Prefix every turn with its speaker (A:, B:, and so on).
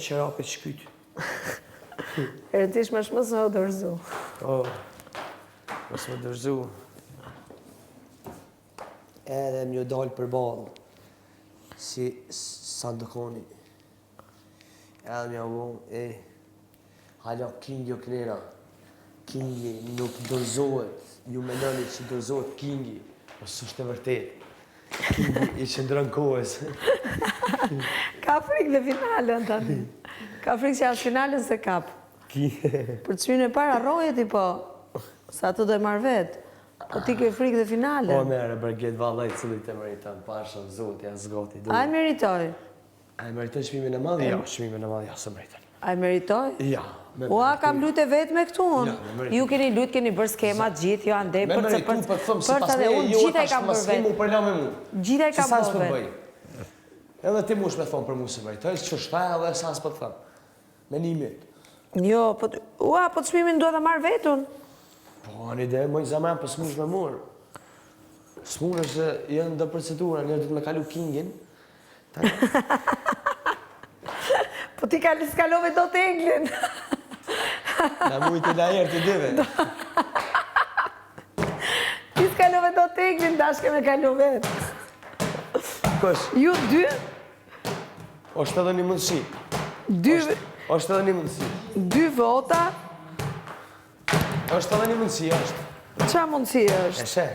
A: qerapit shkyt.
B: Herëtish më shmës më dërzu.
A: O, mos më dërzu. Edhe më dalë për balë, si Sandokoni. Edhe më javon, hala Kingi o knera. Kingi nuk dorëzohet, ju mendoni që dorëzohet Kingi, po s'është e vërtet. Kingi i qëndron kohës.
B: Ka frikë dhe finalen tani. Ka frikë që asë finalen se kap. Për çmimin e parë arrojet i po, sa të do e marrë vetë. Po ti ke frikë dhe finalen.
A: Po mere, bërget vallaj cili të meriton, pashën, zoti, as goti.
B: A e meritoj?
A: A e meritoj çmimin e madh? Jo, çmimin e madh ja s'e meriton.
B: A e meritoj?
A: Ja.
B: Ua, kam lutë vetë me këtu unë. Ju keni lutë, keni bërë skemat gjithë, jo andej për të
A: për të thëmë, si pas me
B: unë
A: jo
B: gjitha i
A: tash
B: kam
A: mas
B: bërë
A: mu
B: vetë.
A: përla me mu.
B: Gjitha i kam bërë vetë.
A: Edhe ti mush me thonë për mu se meritoj, që shta edhe sa s'po të thëmë. Me nimit.
B: Jo, po të çmimin duhet ta marr vetun.
A: Po, në ide, moj zaman, po s'mush me murë. S'mush është jenë do procedura, një du të me kalu Kingin.
B: Po ti s'kalove do të Englin.
A: Na mujtë la herë të dive.
B: Ti s'kalove do të Englin, dashke me kalu vetë.
A: Kosh?
B: Ju dy?
A: Është edhe një mundësi. Është edhe një mundësi.
B: 2 vota?
A: Është edhe një mundësi, është.
B: Qa mundësi është?
A: E she.